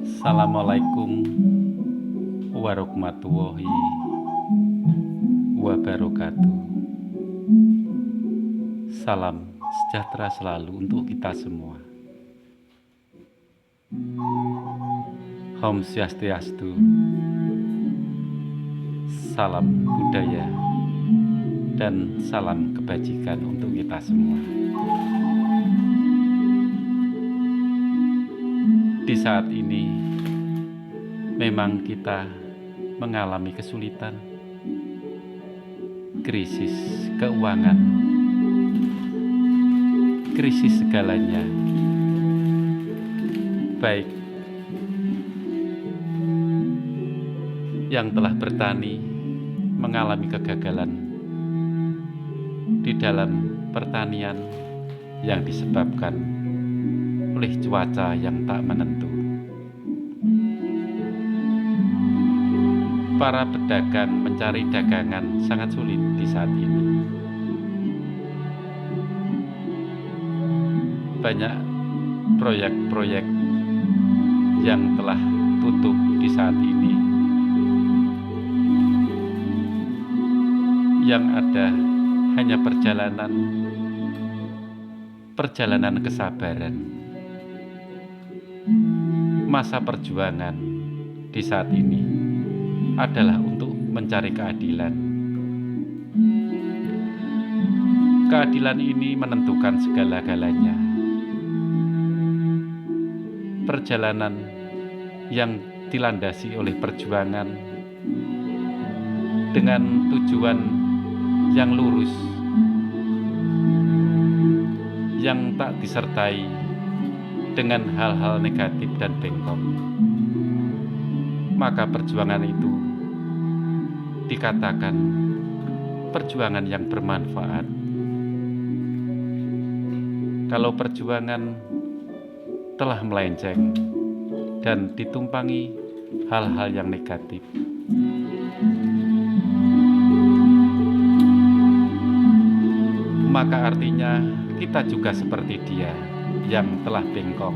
Assalamualaikum warahmatullahi wabarakatuh. Salam sejahtera selalu untuk kita semua. Om Swastiastu. Salam budaya dan salam kebajikan untuk kita semua. Di saat ini memang kita mengalami kesulitan, krisis keuangan, krisis segalanya, baik yang telah bertani mengalami kegagalan di dalam pertanian yang disebabkan oleh cuaca yang tak menentu. Para pedagang mencari dagangan sangat sulit di saat ini. Banyak proyek-proyek yang telah tutup di saat ini. Yang ada hanya perjalanan kesabaran. Masa perjuangan di saat ini adalah untuk mencari keadilan. Keadilan ini menentukan segala-galanya. Perjalanan yang dilandasi oleh perjuangan dengan tujuan yang lurus, yang tak disertai dengan hal-hal negatif dan bengkok, maka perjuangan itu dikatakan perjuangan yang bermanfaat. Kalau perjuangan telah melenceng dan ditumpangi hal-hal yang negatif, maka artinya kita juga seperti dia yang telah bengkok.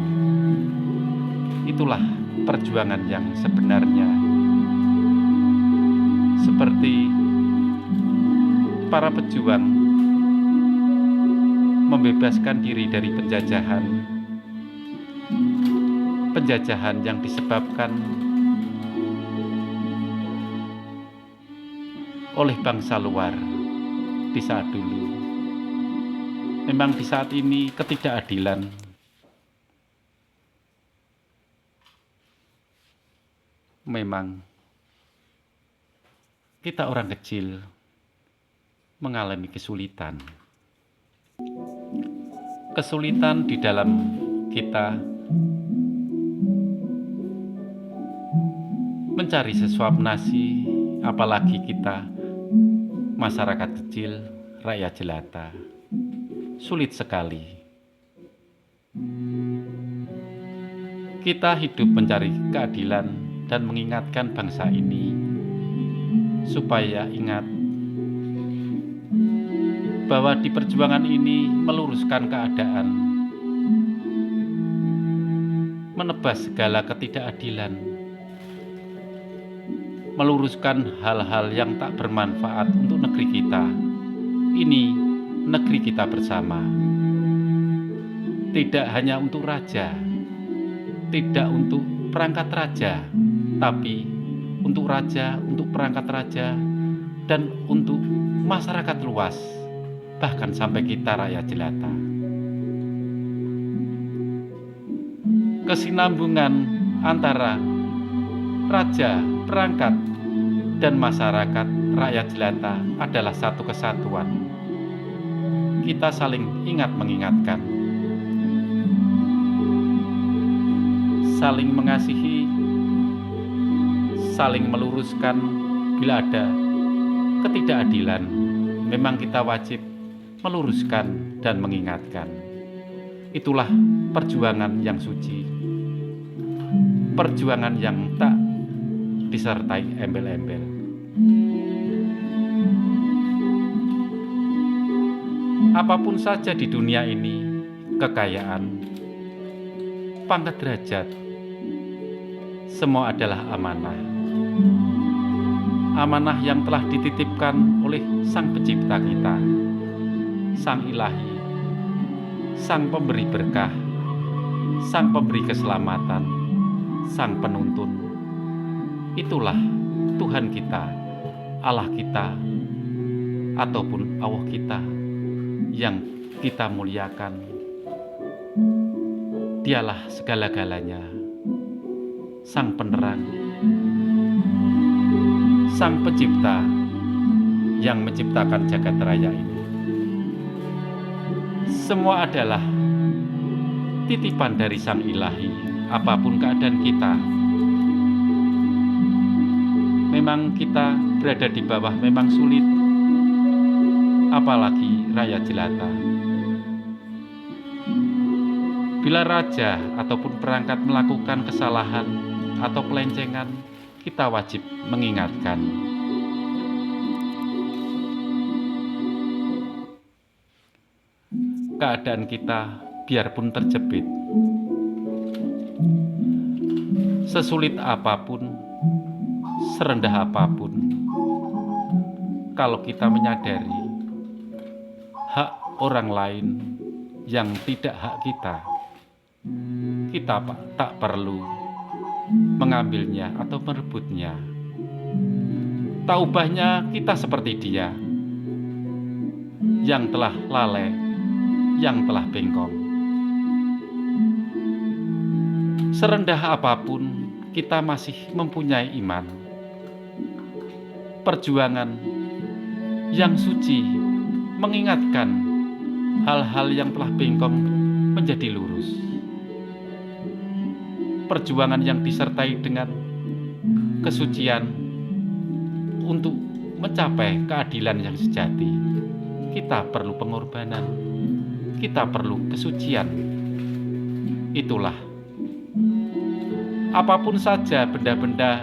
Itulah perjuangan yang sebenarnya. Seperti para pejuang membebaskan diri dari penjajahan yang disebabkan oleh bangsa luar di saat dulu. Memang di saat ini ketidakadilan memang kita orang kecil mengalami kesulitan. Kesulitan di dalam kita mencari sesuap nasi, apalagi kita masyarakat kecil, rakyat jelata. Sulit sekali. Kita hidup mencari keadilan dan mengingatkan bangsa ini supaya ingat bahwa di perjuangan ini meluruskan keadaan, menebas segala ketidakadilan, meluruskan hal-hal yang tak bermanfaat untuk negeri kita. Ini negeri kita bersama. Tidak hanya untuk raja, tidak untuk perangkat raja, tapi untuk raja, untuk perangkat raja, dan untuk masyarakat luas, bahkan sampai kita rakyat jelata. Kesinambungan antara raja, perangkat, dan masyarakat rakyat jelata adalah satu kesatuan. Kita saling ingat mengingatkan, saling mengasihi, saling meluruskan. Bila ada ketidakadilan, memang kita wajib meluruskan dan mengingatkan. Itulah perjuangan yang suci, perjuangan yang tak disertai embel-embel. Apapun saja di dunia ini, kekayaan, pangkat derajat, semua adalah amanah. Amanah yang telah dititipkan oleh Sang Pencipta kita, Sang Ilahi, Sang Pemberi berkah, Sang Pemberi keselamatan, Sang Penuntun. Itulah Tuhan kita, Allah kita, ataupun Allah kita yang kita muliakan. Dialah segala-galanya, Sang Penerang, Sang Pencipta yang menciptakan jagat raya ini. Semua adalah titipan dari Sang Ilahi, apapun keadaan kita. Memang kita berada di bawah memang sulit, apalagi rakyat jelata. Bila raja ataupun perangkat melakukan kesalahan atau pelencengan, kita wajib mengingatkan. Keadaan kita biarpun terjepit, sesulit apapun, serendah apapun, kalau kita menyadari hak orang lain yang tidak hak kita, kita tak perlu mengambilnya atau merebutnya. Tak ubahnya kita seperti dia yang telah lalai, yang telah bengkok. Serendah apapun, kita masih mempunyai iman, perjuangan yang suci, mengingatkan hal-hal yang telah bengkok menjadi lurus. Perjuangan yang disertai dengan kesucian untuk mencapai keadilan yang sejati. Kita perlu pengorbanan, kita perlu kesucian. Itulah apapun saja benda-benda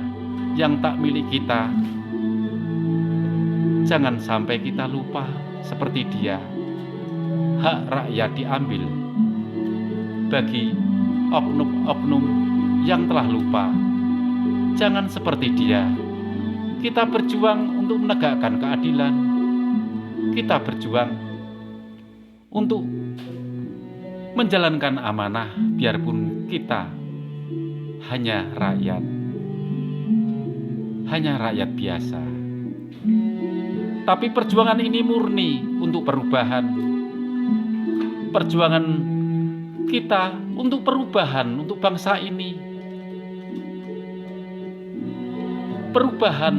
yang tak milik kita, jangan sampai kita lupa seperti dia. Hak rakyat diambil. Bagi oknum-oknum yang telah lupa, jangan seperti dia. Kita berjuang untuk menegakkan keadilan. Kita berjuang untuk menjalankan amanah, biarpun kita hanya rakyat biasa. Tapi perjuangan ini murni untuk perubahan. Perjuangan kita untuk perubahan untuk bangsa ini. Perubahan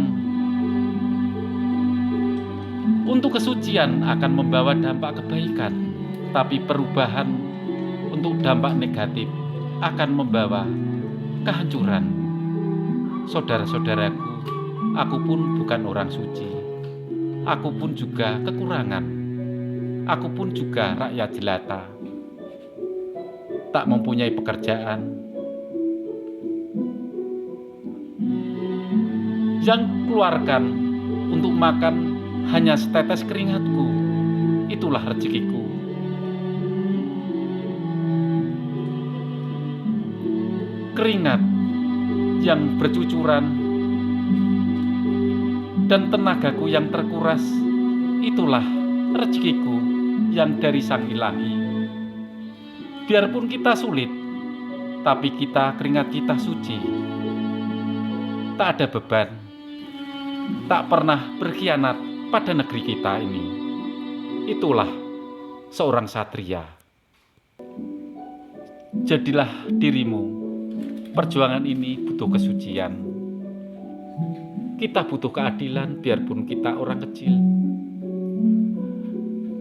untuk kesucian akan membawa dampak kebaikan, tapi perubahan untuk dampak negatif akan membawa kehancuran. Saudara-saudaraku, aku pun bukan orang suci. Aku pun juga kekurangan. Aku pun juga rakyat jelata. Tak mempunyai pekerjaan. Yang keluarkan untuk makan hanya setetes keringatku. Itulah rezekiku. Keringat yang bercucuran dan tenagaku yang terkuras, itulah rezekiku yang dari Sang Ilahi. Biarpun kita sulit, tapi keringat kita suci. Tak ada beban, tak pernah berkhianat pada negeri kita ini. Itulah seorang satria. Jadilah dirimu. Perjuangan ini butuh kesucian. Kita butuh keadilan biarpun kita orang kecil.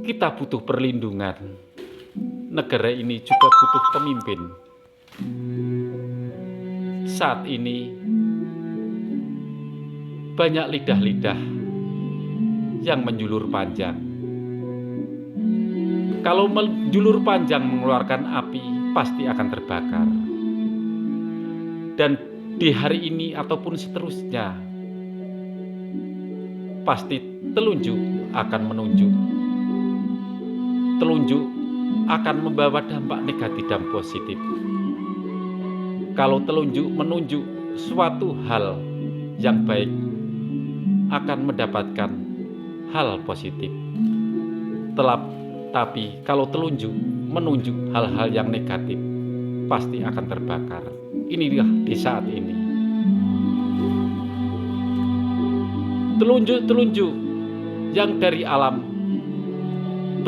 Kita butuh perlindungan. Negara ini juga butuh pemimpin. Saat ini banyak lidah-lidah yang menjulur panjang. Kalau menjulur panjang mengeluarkan api, pasti akan terbakar. Dan di hari ini ataupun seterusnya, pasti telunjuk akan menunjuk. Telunjuk akan membawa dampak negatif dan positif. Kalau telunjuk menunjuk suatu hal yang baik, akan mendapatkan hal positif. Tapi kalau telunjuk menunjuk hal-hal yang negatif, pasti akan terbakar. Inilah di saat ini. Telunjuk-telunjuk yang dari alam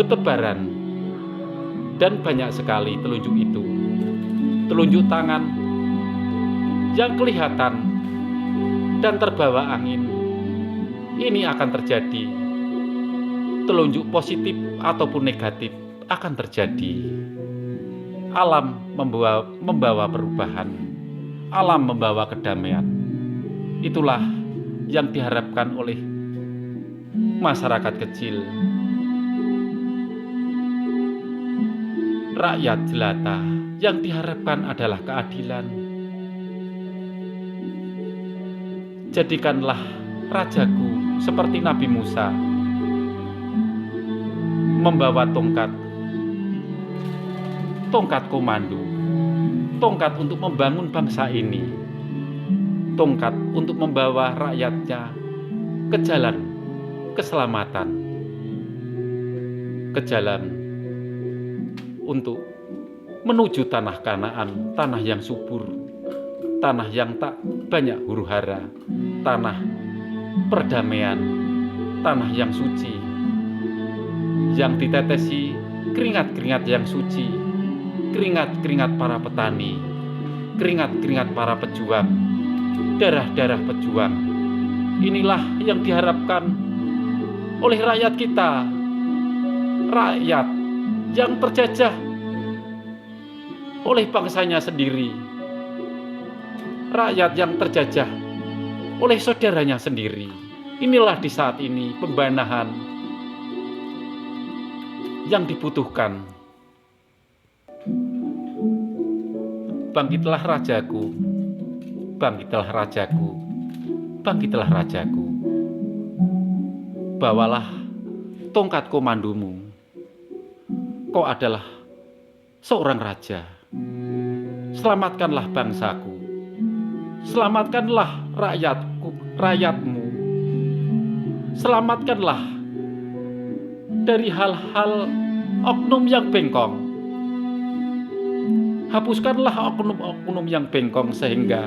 bertebaran, dan banyak sekali telunjuk itu. Telunjuk tangan yang kelihatan dan terbawa angin, ini akan terjadi. Telunjuk positif ataupun negatif akan terjadi. Alam membawa perubahan, alam membawa kedamaian. Itulah yang diharapkan oleh masyarakat kecil, rakyat jelata. Yang diharapkan adalah keadilan. Jadikanlah rajaku seperti Nabi Musa, membawa tongkat komando, tongkat untuk membangun bangsa ini, tongkat untuk membawa rakyatnya ke jalan keselamatan, ke jalan untuk menuju tanah Kanaan, tanah yang subur, tanah yang tak banyak huru-hara, tanah perdamaian, tanah yang suci, yang ditetesi keringat-keringat yang suci, keringat-keringat para petani, keringat-keringat para pejuang, darah-darah pejuang. Inilah yang diharapkan oleh rakyat kita, rakyat yang terjajah oleh bangsanya sendiri, rakyat yang terjajah oleh saudaranya sendiri. Inilah di saat ini pembenahan yang dibutuhkan. Bangkitlah rajaku, bangkitlah rajaku, bangkitlah rajaku. Bawalah tongkat komandomu. Kau adalah seorang raja. Selamatkanlah bangsaku, selamatkanlah rakyatmu, selamatkanlah dari hal-hal oknum yang bengkong. Hapuskanlah oknum-oknum yang bengkong sehingga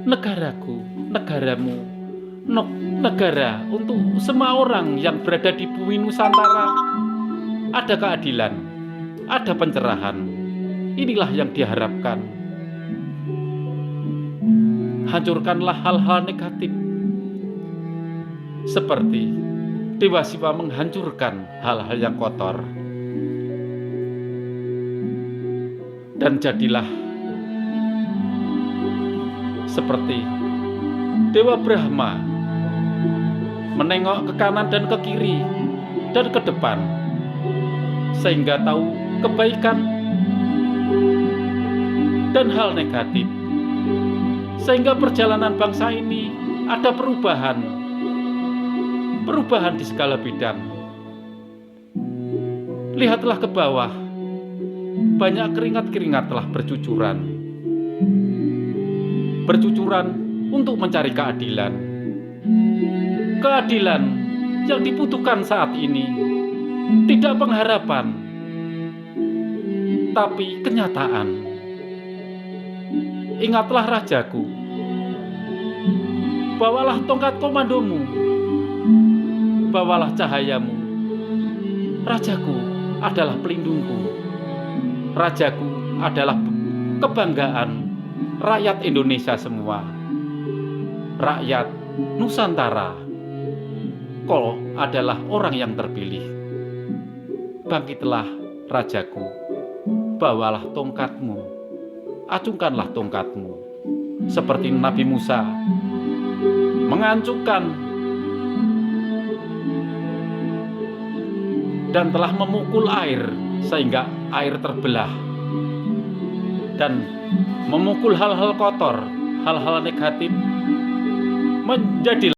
negaraku, negaramu, negara untuk semua orang yang berada di bumi Nusantara ada keadilan, ada pencerahan. Inilah yang diharapkan. Hancurkanlah hal-hal negatif, seperti Dewa Siwa menghancurkan hal-hal yang kotor. Dan jadilah seperti Dewa Brahma menengok ke kanan dan ke kiri dan ke depan, sehingga tahu kebaikan dan hal negatif, sehingga perjalanan bangsa ini ada perubahan di segala bidang. Lihatlah ke bawah, banyak keringat-keringat telah bercucuran untuk mencari keadilan. Keadilan yang dibutuhkan saat ini tidak pengharapan, tapi kenyataan. Ingatlah rajaku, bawalah tongkat komandomu, bawalah cahayamu. Rajaku adalah pelindungku, rajaku adalah kebanggaan rakyat Indonesia semua, rakyat Nusantara. Kau adalah orang yang terpilih. Bangkitlah rajaku, bawalah tongkatmu, acungkanlah tongkatmu, seperti Nabi Musa mengancungkan dan telah memukul air sehingga air terbelah, dan memukul hal-hal kotor, hal-hal negatif menjadi